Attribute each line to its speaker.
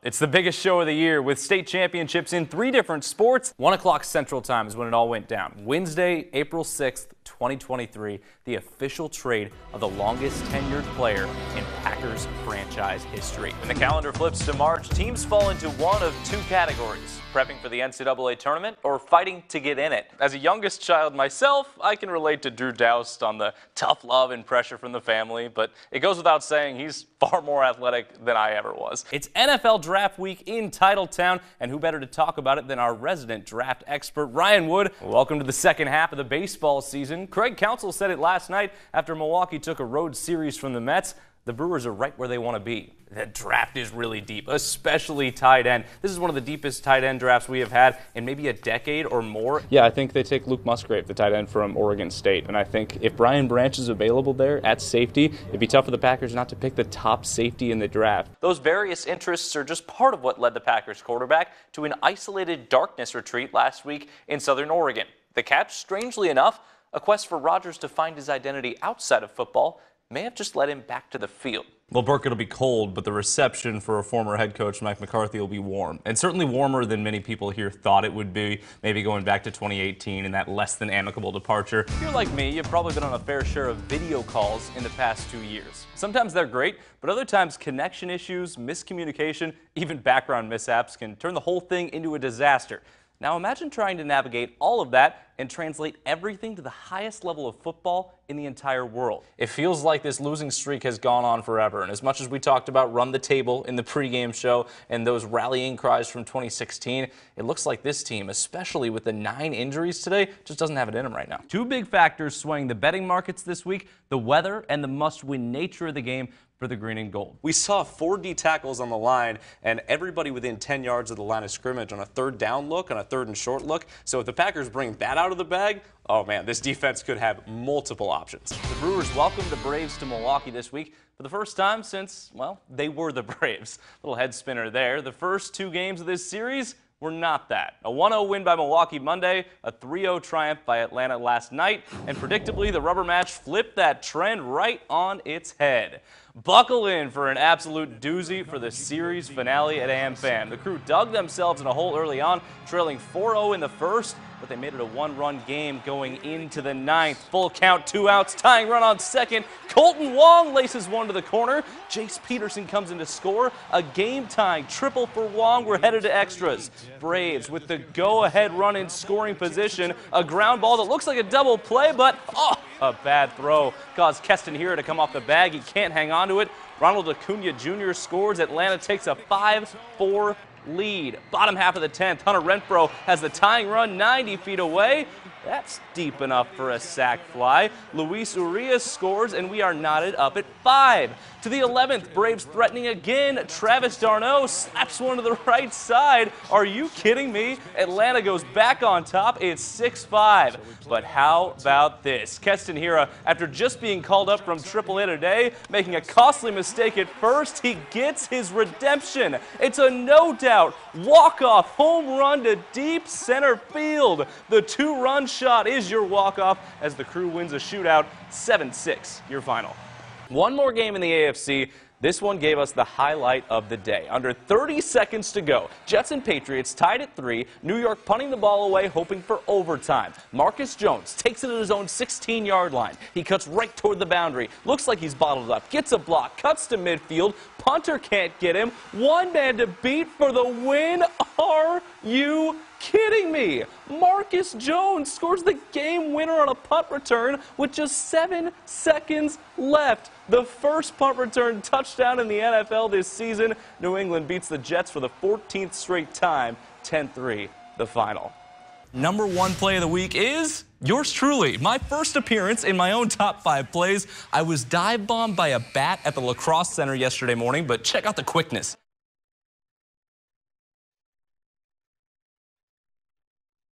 Speaker 1: It's the biggest show of the year with state championships in 3 different sports. 1 o'clock Central Time is when it all went down. Wednesday, April 6th, 2023, the official trade of the longest tenured player in Packers franchise history. When the calendar flips to March, teams fall into one of 2 categories: prepping for the NCAA tournament or fighting to get in it. As a youngest child myself, I can relate to Drew Doust on the tough love and pressure from the family, but it goes without saying he's far more athletic than I ever was. It's NFL Draft Week in Titletown, and who better to talk about it than our resident draft expert, Ryan Wood. Welcome to the second half of the baseball season. Craig Counsell said it last night after Milwaukee took a road series from the Mets. The Brewers are right where they want to be. The draft is really deep, especially tight end. This is one of the deepest tight end drafts we have had in maybe a decade or more.
Speaker 2: Yeah, I think they take Luke Musgrave, the tight end from Oregon State. And I think if Brian Branch is available there at safety, it'd be tough for the Packers not to pick the top safety in the draft.
Speaker 1: Those various interests are just part of what led the Packers quarterback to an isolated darkness retreat last week in Southern Oregon. The catch, strangely enough, a quest for Rodgers to find his identity outside of football may have just led him back to the field.
Speaker 3: Well, Burkett will be cold, but the reception for a former head coach, Mike McCarthy, will be warm. And certainly warmer than many people here thought it would be, maybe going back to 2018 and that less than amicable departure.
Speaker 1: If you're like me, you've probably been on a fair share of video calls in the past 2 years. Sometimes they're great, but other times connection issues, miscommunication, even background mishaps can turn the whole thing into a disaster. Now imagine trying to navigate all of that and translate everything to the highest level of football in the entire world.
Speaker 3: It feels like this losing streak has gone on forever, and as much as we talked about run the table in the pregame show and those rallying cries from 2016, it looks like this team, especially with the 9 injuries today, just doesn't have it in them right now.
Speaker 1: 2 big factors swaying the betting markets this week: the weather and the must-win nature of the game for the green and gold.
Speaker 4: We saw 4 D tackles on the line and everybody within 10 yards of the line of scrimmage on a 3rd down look, on a 3rd and short look. So if the Packers bring that out of the bag, oh man, this defense could have multiple options.
Speaker 1: The Brewers welcomed the Braves to Milwaukee this week for the first time since, well, they were the Braves. Little head spinner there. The first 2 games of this series were not that. A 1-0 win by Milwaukee Monday, a 3-0 triumph by Atlanta last night, and predictably the rubber match flipped that trend right on its head. Buckle in for an absolute doozy for the series finale at AmFam. The crew dug themselves in a hole early on, trailing 4-0 in the first, but they made it a 1-run game going into the 9th. Full count, 2 outs, tying run on second. Colton Wong laces one to the corner. Jace Peterson comes in to score. A game-tying triple for Wong. We're headed to extras. Braves with the go-ahead run in scoring position. A ground ball that looks like a double play, but a bad throw caused Keston here to come off the bag. He can't hang on to it. Ronald Acuna Jr. scores. Atlanta takes a 5-4 lead. Bottom half of the 10th, Hunter Renfroe has the tying run 90 feet away. That's deep enough for a sac fly. Luis Urias scores, and we are knotted up at 5. To the 11th, Braves threatening again. Travis d'Arnaud slaps one to the right side. Are you kidding me? Atlanta goes back on top. It's 6-5. But how about this? Keston Hiura, after just being called up from AAA today, making a costly mistake at first, he gets his redemption. It's a no-doubt walk-off home run to deep center field. The 2-run shot is your walk-off as the crew wins a shootout. 7-6, your final. One more game in the AFC. This one gave us the highlight of the day. Under 30 seconds to go, Jets and Patriots tied at 3, New York punting the ball away, hoping for overtime. Marcus Jones takes it at his own 16-yard line. He cuts right toward the boundary. Looks like he's bottled up. Gets a block. Cuts to midfield. Punter can't get him. One man to beat for the win. Are you kidding me? Marcus Jones scores the game winner on a punt return with just 7 seconds left. The first punt return touchdown in the NFL this season. New England beats the Jets for the 14th straight time. 10-3, the final. Number 1 play of the week is yours truly. My first appearance in my own top 5 plays. I was dive bombed by a bat at the lacrosse center yesterday morning, but check out the quickness.